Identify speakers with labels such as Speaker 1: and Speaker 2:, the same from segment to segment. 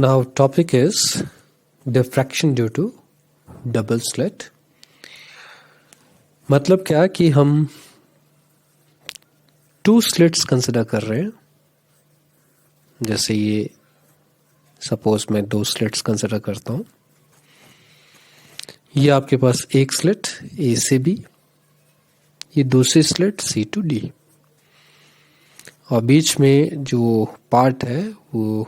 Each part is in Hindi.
Speaker 1: Now topic is diffraction due to double slit. मतलब क्या कि हम टू स्लिट्स कंसिडर कर रहे हैं. जैसे ये सपोज मैं दो स्लिट्स कंसिडर करता हूं. ये आपके पास एक स्लिट ए से बी, ये दूसरी स्लिट सी टू डी, और बीच में जो पार्ट है वो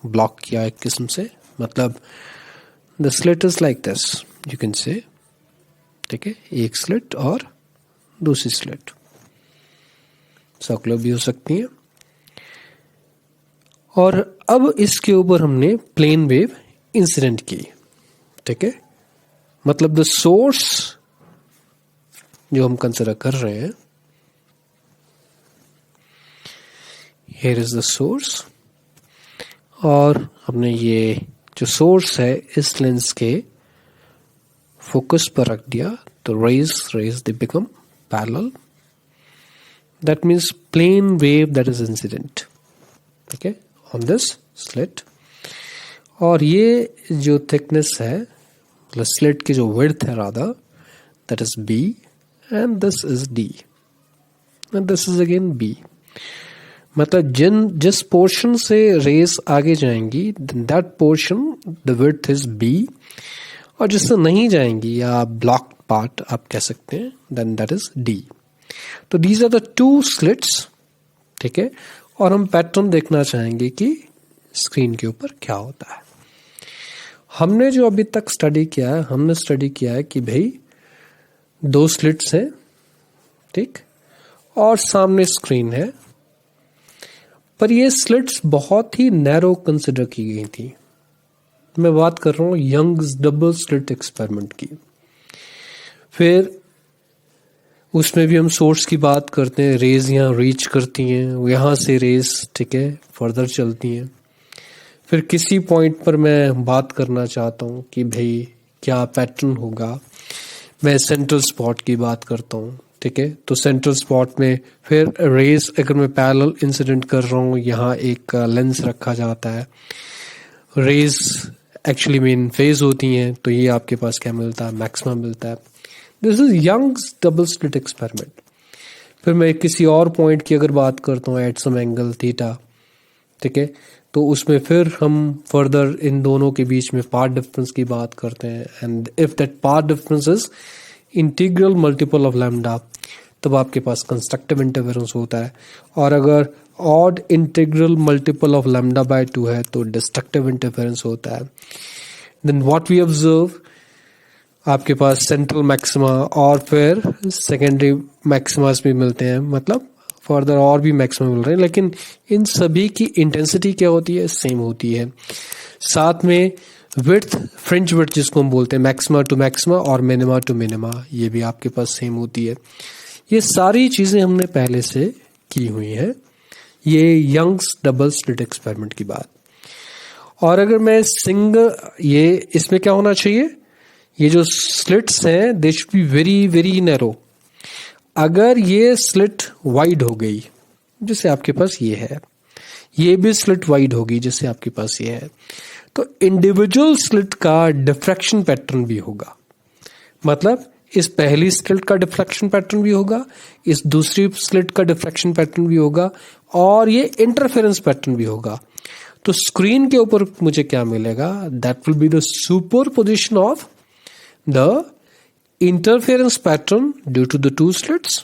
Speaker 1: ब्लॉक किया एक किस्म से. मतलब the slit is like this, you can say. ठीक है, एक स्लिट और दूसरी स्लिट सर्कुलर भी हो सकती है. और अब इसके ऊपर हमने प्लेन वेव इंसिडेंट की. ठीक है, मतलब द सोर्स जो हम कंसिडर कर रहे हैं, हियर इज द सोर्स, और हमने ये जो सोर्स है इस लेंस के फोकस पर रख दिया. तो rays they become parallel. That means plane wave that is incident. ठीक है, ऑन दिस स्लिट. और ये जो थिकनेस है, मतलब स्लिट की जो विड्थ है rather, that is b, and this is d, and this is again b. मतलब जिस पोर्शन से रेस आगे जाएंगी that portion the width is b, और जिससे नहीं जाएंगी या ब्लॉक पार्ट आप कह सकते हैं, देन दैट इज डी. तो these are the two slits. ठीक है, और हम पैटर्न देखना चाहेंगे कि स्क्रीन के ऊपर क्या होता है. हमने जो अभी तक स्टडी किया है, हमने स्टडी किया है कि भाई दो स्लिट्स हैं, ठीक, और सामने स्क्रीन है. पर ये स्लिट्स बहुत ही नैरो कंसिडर की गई थी. मैं बात कर रहा हूं यंग्स डबल स्लिट एक्सपेरिमेंट की. फिर उसमें भी हम सोर्स की बात करते हैं. रेज यहाँ रीच करती हैं, यहाँ से रेज, ठीक है, फर्दर चलती हैं. फिर किसी पॉइंट पर मैं बात करना चाहता हूँ कि भाई क्या पैटर्न होगा. मैं सेंट्रल स्पॉट की बात करता हूँ. ठीक है, तो सेंट्रल स्पॉट में फिर रेज अगर मैं पैरेलल इंसिडेंट कर रहा हूँ, यहाँ एक लेंस रखा जाता है. रेज एक्चुअली मेन फेज होती हैं, तो ये आपके पास क्या मिलता है, मैक्सिमम मिलता है. This is Young's double slit experiment. फिर मैं किसी और पॉइंट की अगर बात करता हूँ एट सम एंगल थीटा, ठीक है, तो उसमें फिर हम फर्दर इन दोनों के बीच में पाथ डिफरेंस की बात करते हैं. And if that path difference is integral multiple of lambda, तब आपके पास कंस्ट्रक्टिव इंटरफेरेंस होता है. और अगर odd integral multiple of lambda by 2 है तो डिस्ट्रक्टिव इंटरफेरेंस होता है. देन व्हाट वी ऑब्जर्व, आपके पास सेंट्रल मैक्सिमा और फिर सेकेंडरी मैक्सिमास भी मिलते हैं. मतलब फर्दर और भी मैक्सिमा मिल रहे हैं, लेकिन इन सभी की इंटेंसिटी क्या होती है, सेम होती है. साथ में विड्थ, फ्रिंज विड्थ जिसको हम बोलते हैं, मैक्सिमा टू मैक्सिमा और मिनिमा टू मिनिमा, ये भी आपके पास सेम होती है. ये सारी चीजें हमने पहले से की हुई है. ये यंग्स डबल स्लिट एक्सपेरिमेंट की बात. और अगर मैं सिंगल, ये इसमें क्या होना चाहिए, ये जो स्लिट्स हैं they should be very very narrow. अगर ये स्लिट वाइड हो गई जैसे आपके पास ये है, ये भी स्लिट वाइड होगी जैसे आपके पास ये है, तो इंडिविजुअल स्लिट का डिफ्रैक्शन पैटर्न भी होगा. मतलब इस पहली स्लिट का डिफ्रैक्शन पैटर्न भी होगा, इस दूसरी स्लिट का डिफ्रैक्शन पैटर्न भी होगा, और ये इंटरफेरेंस पैटर्न भी होगा. तो स्क्रीन के ऊपर मुझे क्या मिलेगा, that will be the superposition of the interference pattern due to the two slits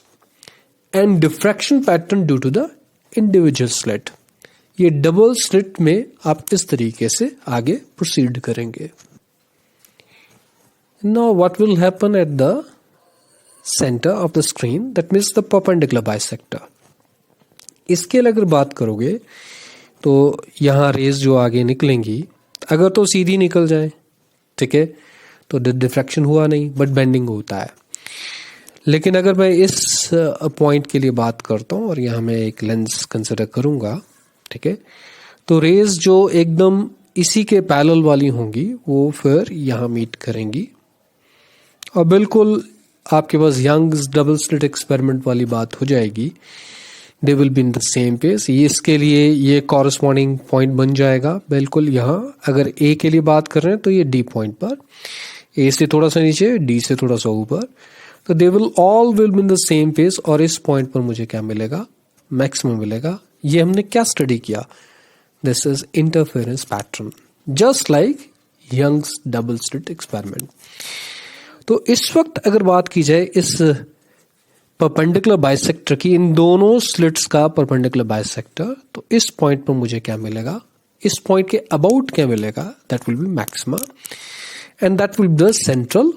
Speaker 1: and diffraction pattern due to the individual slit. ये डबल स्लिट में आप इस तरीके से आगे प्रोसीड करेंगे. Now what will happen at the center of the screen, that means the perpendicular bisector. इसके लिए अगर बात करोगे तो यहाँ रेज जो आगे निकलेंगी, अगर तो सीधी निकल जाए, ठीक है, तो डिफ्रैक्शन हुआ नहीं, बट बेंडिंग होता है. लेकिन अगर मैं इस पॉइंट के लिए बात करता हूँ और यहाँ मैं एक लेंस कंसिडर करूँगा, ठीक है, तो रेज जो एकदम इसी के पैरेलल वाली होंगी वो फिर यहाँ मीट करेंगी, और बिल्कुल आपके पास यंग्स डबल स्लिट एक्सपेरिमेंट वाली बात हो जाएगी दे will be in the same face. ये इसके लिए ये कॉरस्पॉन्डिंग पॉइंट बन जाएगा बिल्कुल। यहाँ अगर ए के लिए बात कर रहे हैं तो ये डी पॉइंट पर, ए से थोड़ा सा नीचे, डी से थोड़ा सा ऊपर, तो they will all will be in the same face. और इस पॉइंट पर मुझे क्या मिलेगा? मैक्सिमम मिलेगा। ये हमने क्या स्टडी किया? This is interference pattern, just like Young's double slit experiment. तो इस वक्त अगर बात की जाए इस परपेंडिकुलर बाइसेक्टर की, इन दोनों स्लिट्स का परपेंडिकुलर बाइसेक्टर, तो इस पॉइंट पर मुझे क्या मिलेगा? इस पॉइंट के अबाउट क्या मिलेगा? That will B maxima and that will be the central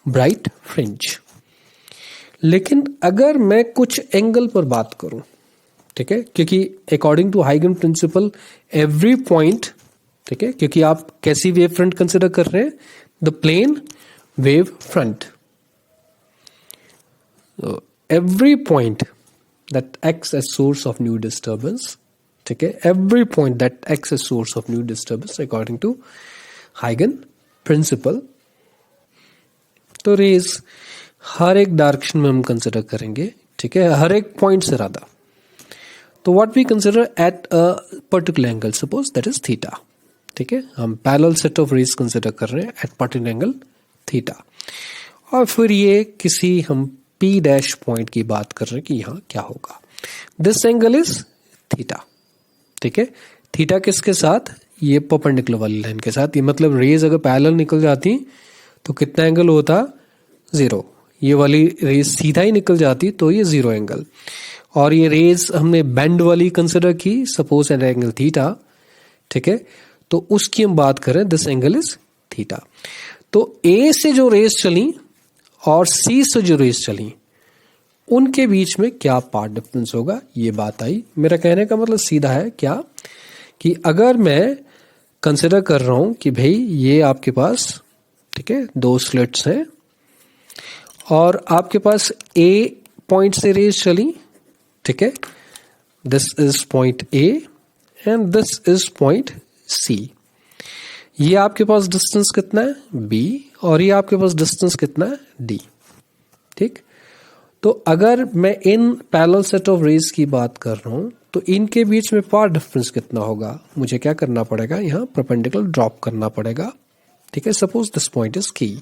Speaker 1: bright fringe. लेकिन अगर मैं कुछ एंगल पर बात करूं, ठीक है, क्योंकि अकॉर्डिंग टू हाइगन प्रिंसिपल एवरी पॉइंट, ठीक है, क्योंकि आप कैसी वेव फ्रंट कंसिडर कर रहे हैं? The plane wave front. Every point that acts as source of new disturbance, ठीक है, every point that acts as source of new disturbance according to हाइगन प्रिंसिपल, तो रेज हर एक डायरेक्शन में हम कंसिडर करेंगे, ठीक है, हर एक पॉइंट से ज्यादा। तो what we consider at a particular angle, suppose that is theta, ठीक है, हम parallel set of rays consider कर रहे हैं एट पर्टिकुलर एंगल थीटा। और फिर ये किसी हम पी डैश पॉइंट की बात कर रहे हैं कि यहां क्या होगा? दिस एंगल इज थीटा, ठीक है, थीटा किसके साथ? ये परपेंडिकुलर वाली लाइन के साथ। ये मतलब रेज अगर पैरेलल निकल जाती तो कितना एंगल होता? 0। ये वाली रेज सीधा ही निकल जाती तो ये 0 एंगल। और ये रेज हमने बेंड वाली कंसिडर की, सपोज एट एंगल थीटा, ठीक है, तो उसकी हम बात करें, दिस एंगल इज थीटा। तो ए से जो रेज चली और सी से जो रेज चली, उनके बीच में क्या पाथ डिफरेंस होगा? ये बात आई। मेरा कहने का मतलब सीधा है क्या, कि अगर मैं कंसिडर कर रहा हूं कि भाई ये आपके पास, ठीक है, 2 स्लिट्स हैं और आपके पास ए पॉइंट से रेज चली, ठीक है, this is point A and this is point C. ये आपके पास डिस्टेंस कितना है? बी, और ये आपके पास डिस्टेंस कितना है? डी, ठीक। तो अगर मैं इन पैरेलल सेट ऑफ रेज की बात कर रहा हूं तो इनके बीच में पाथ डिफरेंस कितना होगा? मुझे क्या करना पड़ेगा? यहां परपेंडिकुलर ड्रॉप करना पड़ेगा, ठीक है। सपोज दिस पॉइंट इज की,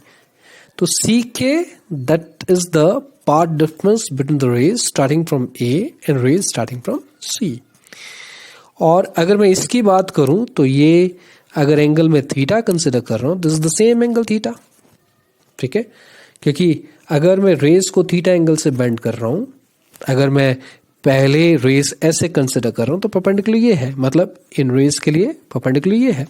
Speaker 1: तो C K that is the path difference between the rays starting from A and rays starting from C. और अगर मैं इसकी बात करूं तो ये अगर एंगल में थीटा कंसिडर कर रहा हूं, this is the same angle theta, ठीक है, क्योंकि अगर मैं रेज को थीटा एंगल से बेंड कर रहा हूं, अगर मैं पहले रेज ऐसे कंसिडर कर रहा हूं तो परपेंडिकुलर ये है, मतलब इन रेज के लिए परपेंडिकुलर ये है।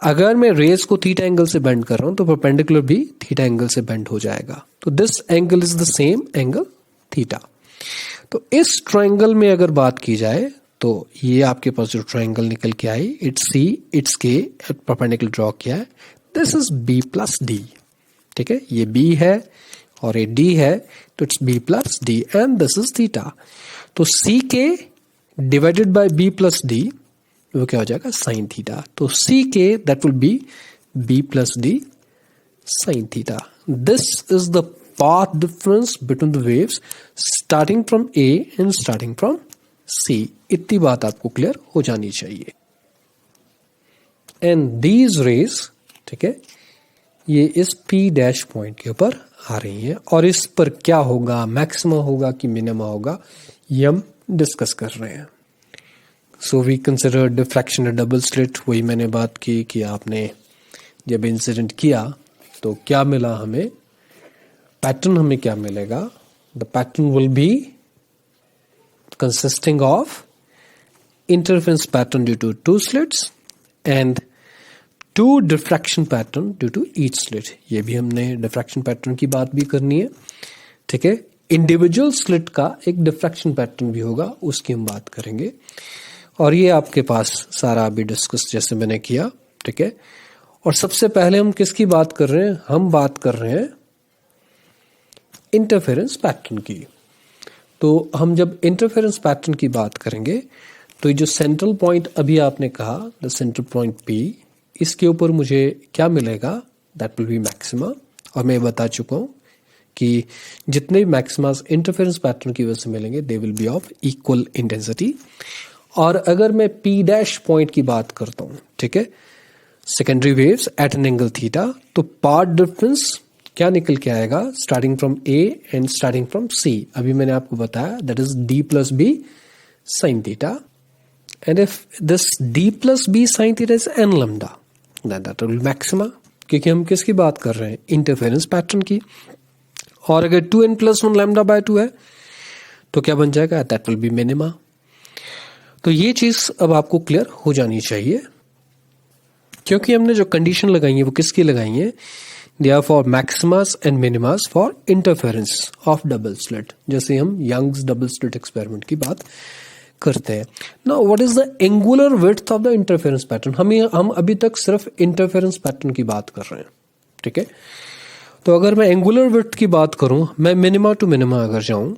Speaker 1: अगर मैं रेज को थीटा एंगल से बेंड कर रहा हूं तो परपेंडिकुलर भी थीटा एंगल से बेंड हो जाएगा। तो this angle is the same angle theta. तो इस ट्रायंगल में अगर बात की जाए तो ये आपके पास जो ट्रायंगल निकल के आई, it's C, it's K, perpendicular draw किया है, this is b plus d, ठीक है, ये बी है और ये डी है, तो it's B plus D and this is theta. तो C K divided by B plus D, वो क्या हो जाएगा? Sine theta. तो C K that will be B plus D sine theta. This is the path difference between the waves starting from A and starting from C. इतनी बात आपको क्लियर हो जानी चाहिए। एंड दीज रेज, ठीक है, ये इस पी डैश पॉइंट के ऊपर आ रही है और इस पर क्या होगा? मैक्सिमा होगा कि मिनिमा होगा, ये हम डिस्कस कर रहे हैं। So we consider diffraction at double slit. वही मैंने बात की कि आपने जब इंसिडेंट किया तो क्या मिला हमें, पैटर्न हमें क्या मिलेगा? The pattern will be consisting of interference pattern due to 2 slits and 2 diffraction pattern due to each slit। ये भी हमने diffraction pattern की बात भी करनी है, ठीक है। इंडिविजुअल स्लिट का एक डिफ्रैक्शन पैटर्न भी होगा, उसकी हम बात करेंगे। और ये आपके पास सारा अभी डिस्कस जैसे मैंने किया, ठीक है। और सबसे पहले हम किसकी बात कर रहे हैं? हम बात कर रहे हैं इंटरफेरेंस पैटर्न की। तो हम जब इंटरफेरेंस पैटर्न की बात करेंगे तो ये जो सेंट्रल पॉइंट अभी आपने कहा, द सेंट्रल पॉइंट पी, इसके ऊपर मुझे क्या मिलेगा? That will B maxima. और मैं बता चुका हूं कि जितने भी मैक्सिमास इंटरफेरेंस पैटर्न की वजह से मिलेंगे दे will B of equal intensity. और अगर मैं पी डैश पॉइंट की बात करता हूं, ठीक है, secondary waves at an angle theta, तो पाथ डिफरेंस क्या निकल के आएगा starting from A and starting from C. अभी मैंने आपको बताया that is D plus B sine theta, and if this D plus B sine theta is N lambda then that will maxima, क्योंकि हम किसकी बात कर रहे हैं, इंटरफेरेंस पैटर्न की। और अगर 2n प्लस 1 लैम्डा बाय 2 है तो क्या बन जाएगा, दैट विल बी मिनिमा। तो ये चीज अब आपको क्लियर हो जानी चाहिए, क्योंकि हमने जो कंडीशन लगाई है वो किसकी लगाई है, they are for maximas and minimas for interference of double slit, जैसे हम यंग्स डबल स्लिट एक्सपेरिमेंट की बात करते हैं। Now what is the angular width of the interference pattern. हम अभी तक सिर्फ इंटरफेरेंस पैटर्न की बात कर रहे हैं, ठीक है। तो अगर मैं एंगुलर विड्थ की बात करूं, मैं मिनिमा टू मिनिमा अगर जाऊं,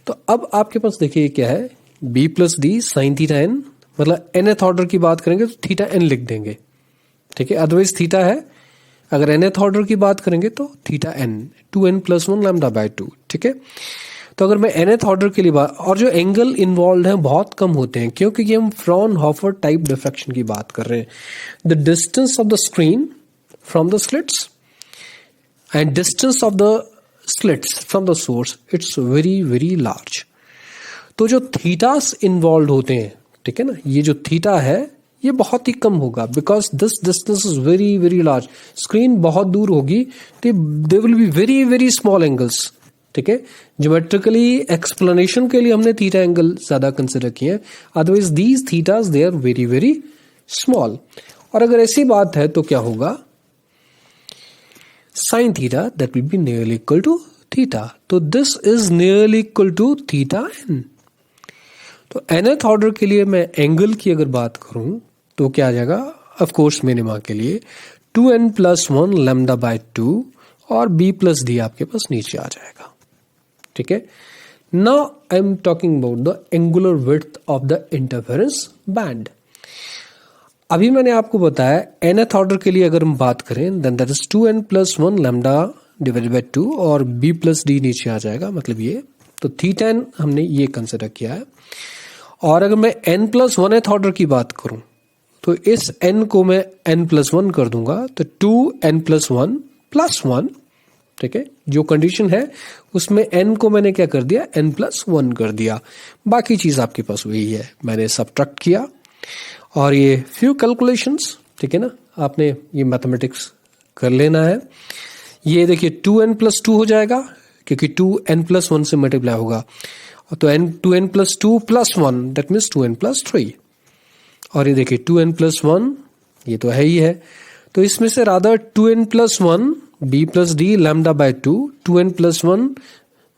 Speaker 1: तो अब आपके पास देखिए क्या है, b plus D sine theta n, मतलब nth ऑर्डर की बात करेंगे तो थीटा एन लिख देंगे, ठीक है। अदरवाइज थीटा है, अगर nth ऑर्डर की बात करेंगे तो theta n 2n plus 1 lambda by 2, ठीक है। तो अगर मैं nth ऑर्डर के लिए बात, और जो एंगल इन्वॉल्व है बहुत कम होते हैं, क्योंकि हम फ्रॉनहोफर टाइप डिफ्रैक्शन की बात कर रहे हैं। The distance of the screen from the slits and distance of the slits from the source, it's very very large. तो जो थीटास इन्वॉल्व होते हैं, ठीक है ना, ये जो थीटा है ये बहुत ही कम होगा, because this distance is very very large. Screen बहुत दूर होगी तो दे will be very very small angles, ठीक है। ज्योमेट्रिकली एक्सप्लेनेशन के लिए हमने थीटा एंगल ज्यादा कंसिडर किए हैं, otherwise these thetas they are very very small. और अगर ऐसी बात है तो क्या होगा, sine theta that will be nearly equal to theta, तो this is nearly equal to theta N. तो nth ऑर्डर के लिए मैं एंगल की अगर बात करूं तो क्या आ जाएगा, ऑफ कोर्स मिनिमा के लिए 2n प्लस 1 लैम्डा बाय 2 और b प्लस डी आपके पास नीचे आ जाएगा, ठीक है। Now I am talking about the angular width of the interference band. अभी मैंने आपको बताया nth ऑर्डर के लिए अगर हम बात करें then that is 2n plus 1 lambda divided by 2 और b प्लस डी नीचे आ जाएगा, मतलब ये, तो थीटा n हमने ये कंसिडर किया है। और अगर मैं n प्लस 1th ऑर्डर की बात करूं तो इस n को मैं n प्लस 1 कर दूंगा, तो 2n प्लस 1 प्लस 1, ठीक है। जो कंडीशन है उसमें n को मैंने क्या कर दिया, n प्लस 1 कर दिया। बाकी चीज आपके पास वही है, मैंने सब्ट्रैक्ट किया और ये फ्यू कैलकुलेशंस, ठीक है ना, आपने ये मैथमेटिक्स कर लेना है। ये देखिए 2n प्लस 2 हो जाएगा, क्योंकि 2n प्लस 1 से मल्टीप्लाई होगा, तो 2n plus 2 plus 1 that means 2n plus 3। और ये देखिए 2n प्लस 1 ये तो है ही है, तो इसमें से rather 2n plus 1 b plus D lambda by 2, 2n plus 1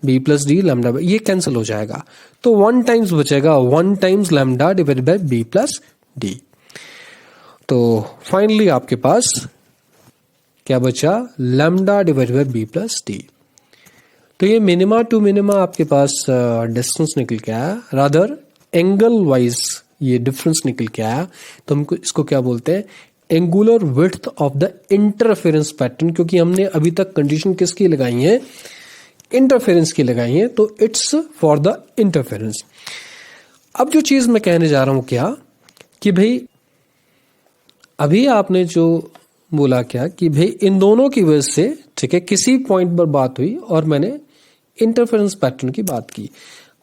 Speaker 1: b plus D lambda by, ये कैंसिल हो जाएगा, तो 1 टाइम्स बचेगा, 1 times lambda divided by b plus D. तो फाइनली आपके पास क्या बचा, lambda divided by b plus D. तो ये मिनिमा टू मिनिमा आपके पास डिस्टेंस निकल के आया, रादर एंगल वाइज ये डिफरेंस निकल के आया, तो हमको इसको क्या बोलते हैं, angular width of the interference pattern, क्योंकि हमने अभी तक कंडीशन किसकी लगाई है, इंटरफेरेंस की लगाई है, तो इट्स फॉर द इंटरफेरेंस। अब जो चीज मैं कहने जा रहा हूं क्या, कि भाई अभी आपने जो बोला क्या कि भाई इन दोनों की वजह से, ठीक है, किसी पॉइंट पर बात हुई और मैंने इंटरफेरेंस पैटर्न की बात की।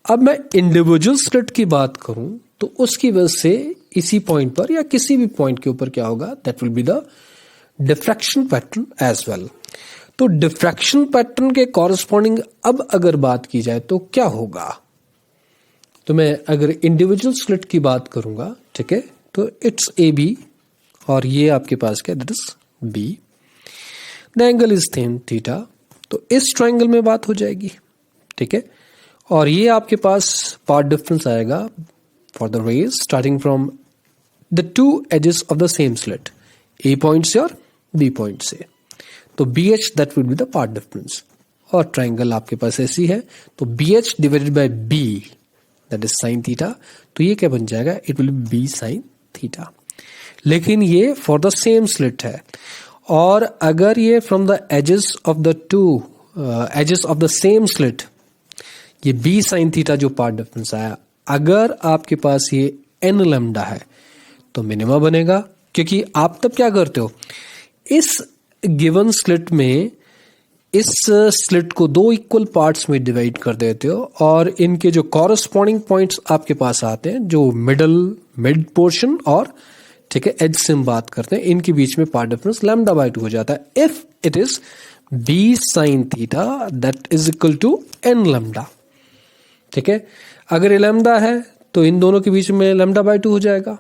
Speaker 1: अब मैं इंडिविजुअल स्लिट की बात करूं तो उसकी वजह से इसी पॉइंट पर या किसी भी पॉइंट के ऊपर क्या होगा, that will be the diffraction pattern as well. तो डिफ्रैक्शन पैटर्न के कॉरस्पॉन्डिंग अब अगर बात की जाए तो क्या होगा, तो मैं अगर इंडिविजुअल स्लिट की बात करूंगा, ठीक है, तो इट्स ए बी और ये आपके पास क्या, that is b, the angle is theta, तो इस ट्रायंगल में बात हो जाएगी, ठीक है। और ये आपके पास पार्ट डिफरेंस आएगा for the rays starting from the two edges of the same slit, A point से और बी पॉइंट से, तो B H that will be the path difference. और ट्रायंगल आपके पास ऐसी है, तो B H divided by b that is sine theta, तो ये क्या बन जाएगा, it will be b sine theta. लेकिन ये फॉर द सेम स्लिट है, और अगर ये from the edges of the two edges of the same slit, ये बी साइन थीटा जो पाथ डिफरेंस आया, अगर आपके पास ये एन लैम्डा है तो मिनिमा बनेगा, क्योंकि आप तब क्या करते हो, इस गिवन स्लिट में इस स्लिट को दो इक्वल पार्ट्स में डिवाइड कर देते हो और इनके जो कॉरस्पॉन्डिंग पॉइंट्स आपके पास आते हैं, जो मिड पोर्शन और ठीक है एज से हम बात करते हैं, इनके बीच में पार्ट डिफरेंस लैम्डा बाय 2 हो जाता है if it is b sine theta that is equal to n lambda. ठीक है, अगर ये लैम्डा है तो इन दोनों के बीच में लैम्डा बाय 2 हो जाएगा,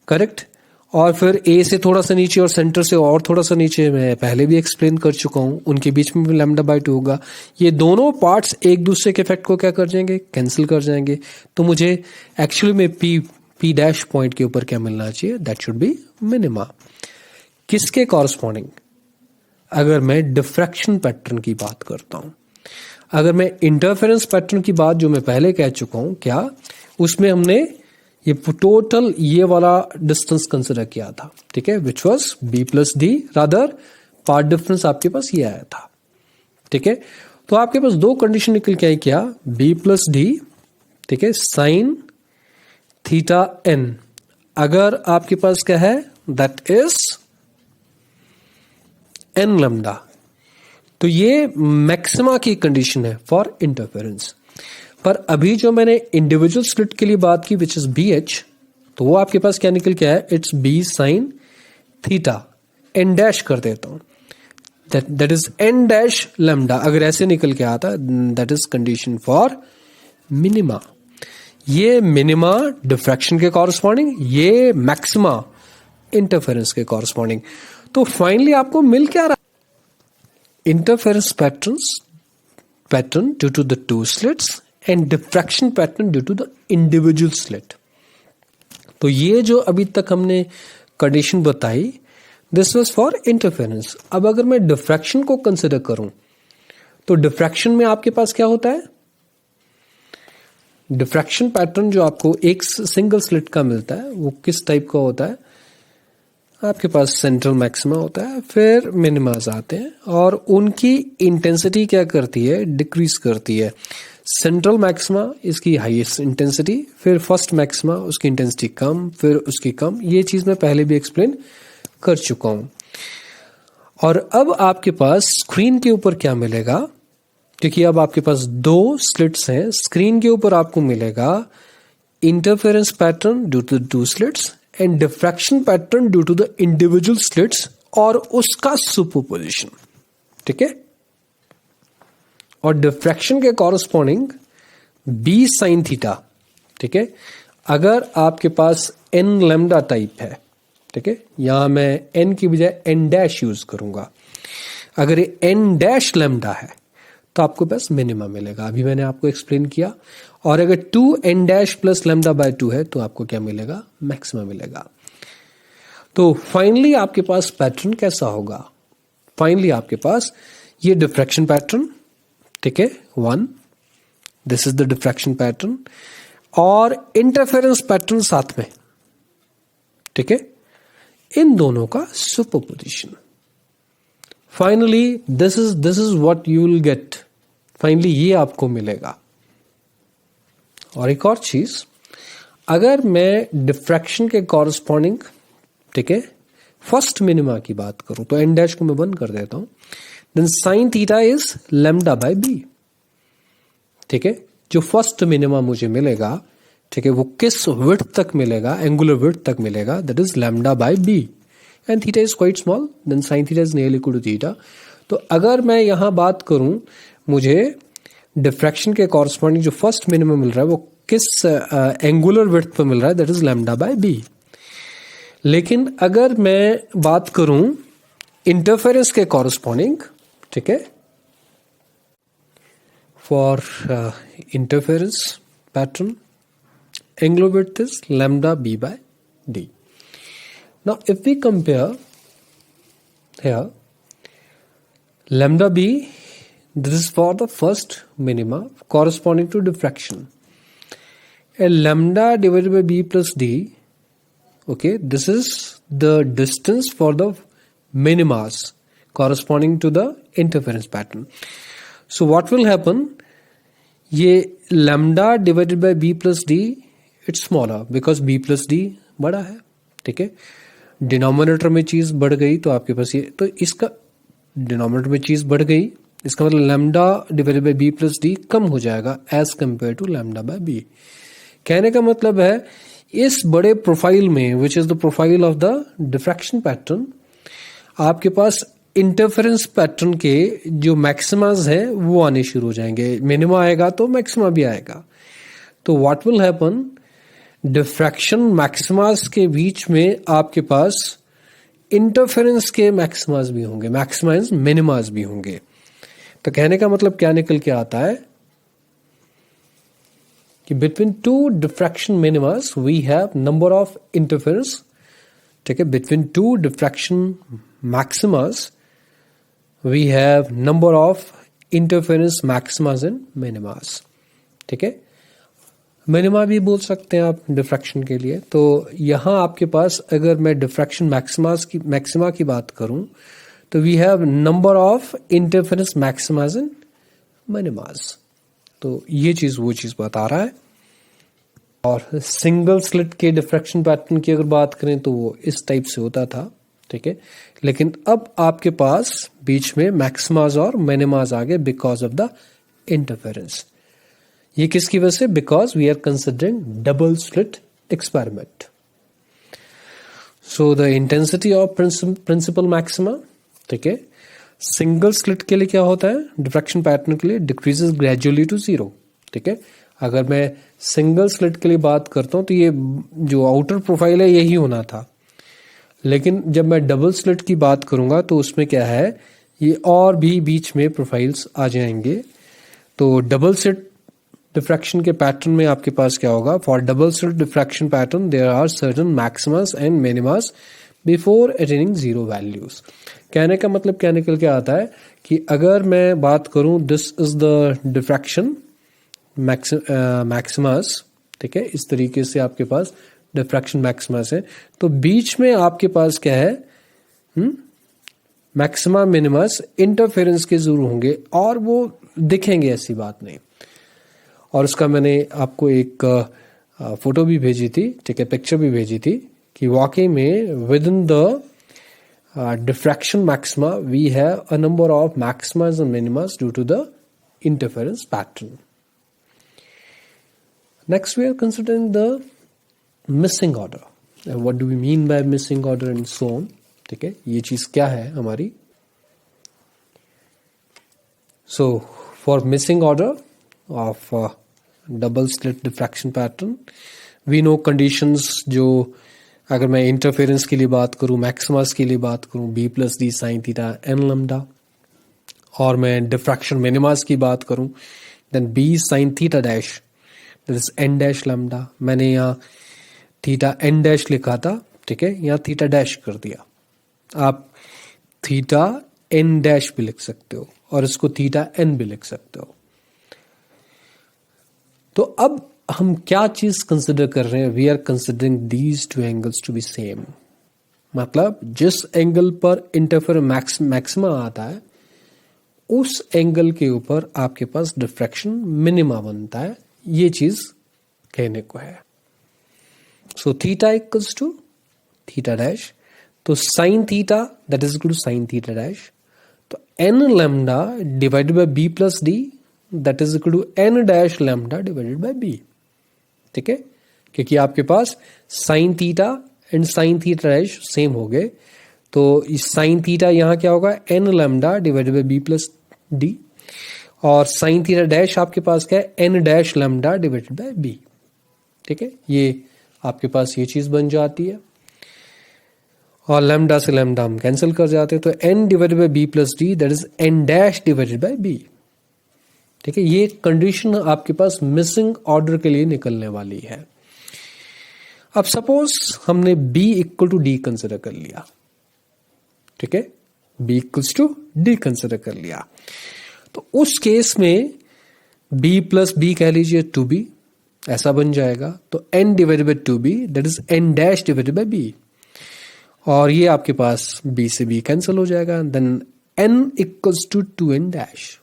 Speaker 1: करेक्ट। और फिर ए से थोड़ा सा नीचे और सेंटर से और थोड़ा सा नीचे, मैं पहले भी एक्सप्लेन कर चुका हूं, उनके बीच में भी लैम्डा बाय 2 होगा। ये दोनों पार्ट्स एक दूसरे के इफेक्ट को क्या कर जाएंगे, कैंसिल कर जाएंगे। तो मुझे एक्चुअली में पी डैश पॉइंट के ऊपर क्या मिलना चाहिए, दैट शुड बी मिनिमा। किसके कॉरस्पॉन्डिंग, अगर मैं डिफ्रैक्शन पैटर्न की बात करता हूं, अगर मैं इंटरफेरेंस पैटर्न की बात जो मैं पहले कह चुका हूं, क्या उसमें हमने ये टोटल ये वाला डिस्टेंस कंसिडर किया था, ठीक है, which was b plus d, rather path difference आपके पास ये आया था। ठीक है, तो आपके पास दो कंडीशन निकल के आई, क्या, बी प्लस डी, ठीक है, साइन थीटा एन, अगर आपके पास क्या है, दैट इज एन लैम्डा, तो ये मैक्सिमा की कंडीशन है फॉर इंटरफेरेंस। पर अभी जो मैंने इंडिविजुअल स्लिट के लिए बात की विच इज बी एच, तो वो आपके पास क्या निकल के आया, it's b sine theta, n dash कर देता हूं, that is n dash lambda, अगर ऐसे निकल के आता that is condition for minima. ये मिनिमा डिफ्रैक्शन के कॉरस्पॉन्डिंग, ये मैक्सिमा इंटरफेरेंस के कॉरस्पॉन्डिंग। तो फाइनली आपको मिल क्या रहा, interference pattern due to the two slits and diffraction pattern due to the individual slit. तो ये जो अभी तक हमने कंडीशन बताई, दिस वाज फॉर इंटरफेरेंस। अब अगर मैं डिफ्रैक्शन को कंसिडर करूं, तो डिफ्रैक्शन में आपके पास क्या होता है, डिफ्रैक्शन पैटर्न जो आपको एक सिंगल स्लिट का मिलता है वो किस टाइप का होता है, आपके पास सेंट्रल मैक्सिमा होता है, फिर मिनिमास आते हैं और उनकी इंटेंसिटी क्या करती है, डिक्रीज करती है। सेंट्रल मैक्सिमा इसकी हाईएस्ट इंटेंसिटी, फिर फर्स्ट मैक्सिमा उसकी इंटेंसिटी कम, फिर उसकी कम, ये चीज मैं पहले भी एक्सप्लेन कर चुका हूं। और अब आपके पास स्क्रीन के ऊपर क्या मिलेगा, क्योंकि अब आपके पास दो स्लिट्स हैं, स्क्रीन के ऊपर आपको मिलेगा interference pattern due to two slits and diffraction pattern due to the individual slits और उसका सुपरपोजिशन। ठीक है, और डिफ्रैक्शन के कॉरस्पॉन्डिंग बी साइन थीटा। ठीक है, अगर आपके पास एन लैम्डा टाइप है, ठीक है, यहां मैं एन की बजाय एन डैश यूज करूंगा, अगर ये एन डैश लैम्डा है तो आपको बस मिनिमा मिलेगा, अभी मैंने आपको एक्सप्लेन किया। और अगर 2 n dash plus lambda by 2 है तो आपको क्या मिलेगा, मैक्सिमा मिलेगा। तो फाइनली आपके पास पैटर्न कैसा होगा, फाइनली आपके पास ये डिफ्रैक्शन पैटर्न, ठीक है, 1, this is the diffraction pattern, और इंटरफेरेंस पैटर्न साथ में, ठीक है, इन दोनों का superposition. Finally this is what you will get, finally ये आपको मिलेगा। और एक और चीज, अगर मैं डिफ्रैक्शन के कॉरस्पॉन्डिंग, ठीक है, फर्स्ट मिनिमा की बात करूं तो एन डैश को मैं बंद कर देता हूं, then sine theta is lambda by b. ठीक है, जो फर्स्ट मिनिमा मुझे मिलेगा, ठीक है, वो किस विड्थ तक मिलेगा, एंगुलर विड्थ तक मिलेगा, that is lambda by b, and theta is quite small, then sine theta is nearly equal to theta. तो अगर मैं यहां बात करूं, मुझे डिफ्रैक्शन के कॉरस्पॉन्डिंग जो फर्स्ट मिनिमम मिल रहा है वो किस एंगुलर विड्थ पर मिल रहा है, that is lambda by b. लेकिन अगर मैं बात करूं इंटरफेरेंस के कॉरस्पॉन्डिंग, ठीक है, for interference pattern angular width is lambda b by d. Now if we compare here lambda b, this is for the first minima corresponding to diffraction, and lambda divided by b plus d, okay, this is the distance for the minimas corresponding to the interference pattern. So what will happen, ये lambda divided by b plus d it's smaller because b plus d बड़ा है, ठीक है. डिनोमिनेटर में चीज बढ़ गई तो आपके पास ये, तो इसका डिनोमिनेटर में चीज बढ़ गई, इसका मतलब lambda divided by B plus D कम हो जाएगा as compare to lambda by B. कहने का मतलब है इस बड़े प्रोफाइल में which is the profile of the diffraction pattern, आपके पास इंटरफेरेंस पैटर्न के जो मैक्सिमाज है वो आने शुरू हो जाएंगे. मिनिमा आएगा तो मैक्सिमा भी आएगा. तो व्हाट विल हैपन, डिफ्रैक्शन मैक्सिमाज के बीच में आपके पास इंटरफेरेंस के मैक्सिमाज भी होंगे, मैक्सिमाइज मिनिमाज भी होंगे. तो कहने का मतलब क्या निकल के आता है कि between two diffraction minimas we have number of interference, ठीक है. Between two diffraction maximas we have number of interference maximas and minimas, ठीक है. मिनिमा भी बोल सकते हैं आप डिफ्रैक्शन के लिए. तो यहां आपके पास अगर मैं डिफ्रैक्शन मैक्सिमा की बात करूं तो we have number of interference maximas and minimas. तो ये चीज वो चीज बता रहा है. और सिंगल स्लिट के डिफ्रैक्शन पैटर्न की अगर बात करें तो वो इस टाइप से होता था, ठीक है. लेकिन अब आपके पास बीच में मैक्सिमास और मिनिमास आ गए बिकॉज ऑफ द इंटरफेरेंस. ये किसकी वजह से, because we are considering double slit experiment. So the intensity of principal maxima, ठीक है, सिंगल स्लिट के लिए क्या होता है, डिफ्रैक्शन पैटर्न के लिए डिक्रीजेस ग्रेजुअली टू जीरो, ठीक है. अगर मैं सिंगल स्लिट के लिए बात करता हूं तो ये जो आउटर प्रोफाइल है यही होना था. लेकिन जब मैं डबल स्लिट की बात करूंगा तो उसमें क्या है, ये और भी बीच में प्रोफाइल्स आ जाएंगे. तो डबल स्लिट डिफ्रैक्शन के पैटर्न में आपके पास क्या होगा, for double slit diffraction pattern there are certain maximas and minimas before attaining zero values. कहने का मतलब क्या निकल के आता है कि अगर मैं बात करूं this is the diffraction maxima, ठीक है, इस तरीके से आपके पास डिफ्रैक्शन मैक्सिमास है. तो बीच में आपके पास क्या है, मैक्सिमा मिनिमस इंटरफेरेंस के जरूर होंगे और वो दिखेंगे, ऐसी बात नहीं. और उसका मैंने आपको एक फोटो भी भेजी थी, ठीक है, पिक्चर भी भेजी थी कि वाकई में within the diffraction maxima we have a number of maximas and minimas due to the interference pattern. Next we are considering the missing order. What do we mean by missing order and so on, ठीक है, ये चीज क्या है हमारी. So for missing order of double slit diffraction pattern we know conditions, जो अगर मैं इंटरफेरेंस के लिए बात करूं, मैक्सिमास के लिए बात करूं, b plus D sine theta n lambda, और मैं डिफ्रैक्शन मिनिमास की बात करूं then b sine theta dash that is n dash lambda. मैंने यहाँ थीटा n डैश लिखा था, ठीक है, यहाँ थीटा डैश कर दिया. आप थीटा n डैश भी लिख सकते हो और इसको थीटा n भी लिख सकते हो. तो अब हम क्या चीज कंसिडर कर रहे हैं, we are considering these two angles to be same. मतलब जिस एंगल पर इंटरफेरेंस मैक्सिमा आता है उस एंगल के ऊपर आपके पास डिफ्रैक्शन मिनिमा बनता है, ये चीज कहने को है. So theta equals to theta dash, तो sine theta that is equal to sine theta dash, तो n lambda divided by B plus d that is equal to n dash lambda divided by b, ठीक है, क्योंकि आपके पास sine theta and sine theta dash same हो गए. तो इस साइन थीटा यहां क्या होगा, n lambda divided by B plus d, और साइन थीटा डैश आपके पास क्या है, n dash lambda divided by b, ठीक है. ये आपके पास ये चीज बन जाती है और लैम्डा से लैम्डा हम कैंसिल कर जाते हैं, तो n divided by B plus d that is n dash divided by b, ठीक है. ये कंडीशन आपके पास मिसिंग ऑर्डर के लिए निकलने वाली है. अब सपोज हमने b equal to d consider कर लिया, ठीक है, b equals to d consider कर लिया, तो उस केस में b प्लस बी कह लीजिए 2b ऐसा बन जाएगा. तो n divided by 2b that is n dash divided by b, और ये आपके पास b से b कैंसिल हो जाएगा. Then n equals to 2n dash.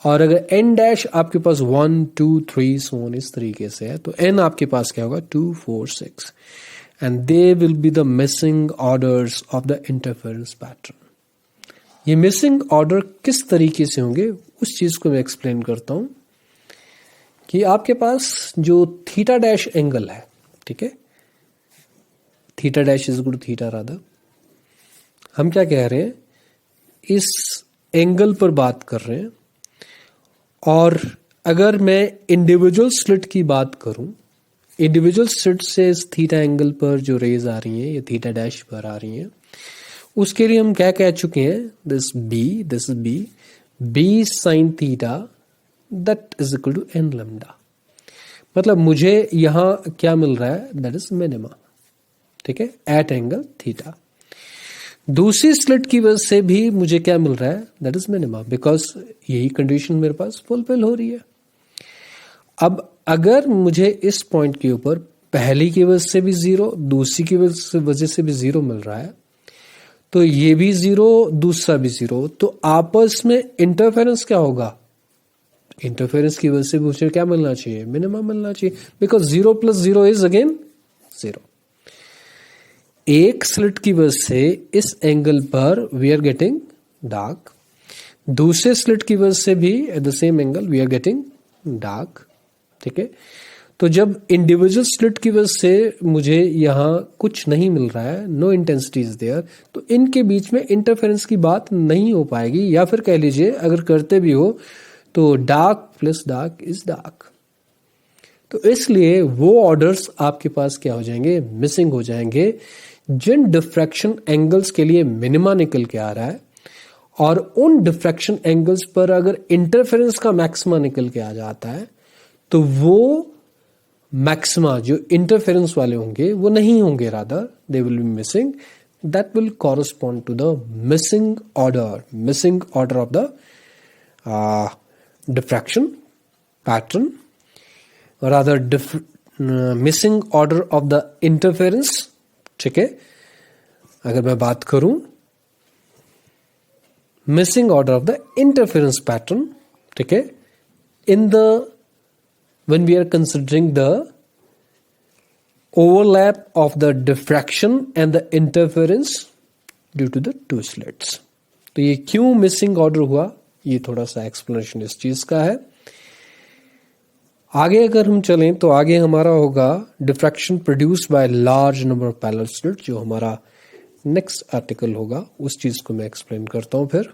Speaker 1: और अगर n डैश आपके पास 1 2 3 so on इस तरीके से है, तो n आपके पास क्या होगा 2 4 6 and they will be the missing orders of the interference pattern. ये मिसिंग ऑर्डर किस तरीके से होंगे उस चीज को मैं एक्सप्लेन करता हूं कि आपके पास जो थीटा डैश एंगल है, ठीक है, theta dash is equal to theta rather, हम क्या कह रहे हैं, इस एंगल पर बात कर रहे हैं। और अगर मैं इंडिविजुअल स्लिट की बात करूं, इंडिविजुअल स्लिट से इस थीटा एंगल पर जो रेज आ रही हैं, ये थीटा डैश पर आ रही हैं, उसके लिए हम क्या कह चुके हैं, this b b sine theta that is equal to n lambda. मतलब मुझे यहां क्या मिल रहा है, दैट इज मिनिमा, ठीक है, एट एंगल थीटा। दूसरी स्लिट की वजह से भी मुझे क्या मिल रहा है, दैट इज मिनिमा, बिकॉज यही कंडीशन मेरे पास फुलफिल हो रही है। अब अगर मुझे इस पॉइंट के ऊपर पहली की वजह से भी जीरो, दूसरी की वजह से भी जीरो मिल रहा है, तो ये भी जीरो, दूसरा भी जीरो, तो आपस में इंटरफेरेंस क्या होगा, इंटरफेरेंस की वजह से मुझे क्या मिलना चाहिए, मिनिमम मिलना चाहिए, बिकॉज 0 + 0 इज अगेन 0। एक स्लिट की वजह से इस एंगल पर वी आर गेटिंग डार्क, दूसरे स्लिट की वजह से भी at the same angle we are getting dark, ठीक है। तो जब इंडिविजुअल स्लिट की वजह से मुझे यहां कुछ नहीं मिल रहा है, नो इंटेंसिटी इज देयर, तो इनके बीच में इंटरफेरेंस की बात नहीं हो पाएगी, या फिर कह लीजिए अगर करते भी हो तो dark plus dark is dark. तो इसलिए वो ऑर्डर्स आपके पास क्या हो जाएंगे, मिसिंग हो जाएंगे, जिन डिफ्रैक्शन एंगल्स के लिए मिनिमा निकल के आ रहा है, और उन डिफ्रैक्शन एंगल्स पर अगर इंटरफेरेंस का मैक्सिमा निकल के आ जाता है, तो वो मैक्सिमा जो इंटरफेरेंस वाले होंगे वो नहीं होंगे, rather they will be missing, that will correspond to the missing order of the diffraction pattern, rather missing order of the interference, ठीक है। अगर मैं बात करूं missing order of the interference pattern, ठीक है, in the when we are considering the overlap of the diffraction and the interference due to the two slits. तो ये क्यों मिसिंग ऑर्डर हुआ, ये थोड़ा सा एक्सप्लेनेशन इस चीज का है। आगे अगर हम चलें तो आगे हमारा होगा diffraction produced by large number of parallel slit, जो हमारा नेक्स्ट आर्टिकल होगा, उस चीज को मैं एक्सप्लेन करता हूं फिर।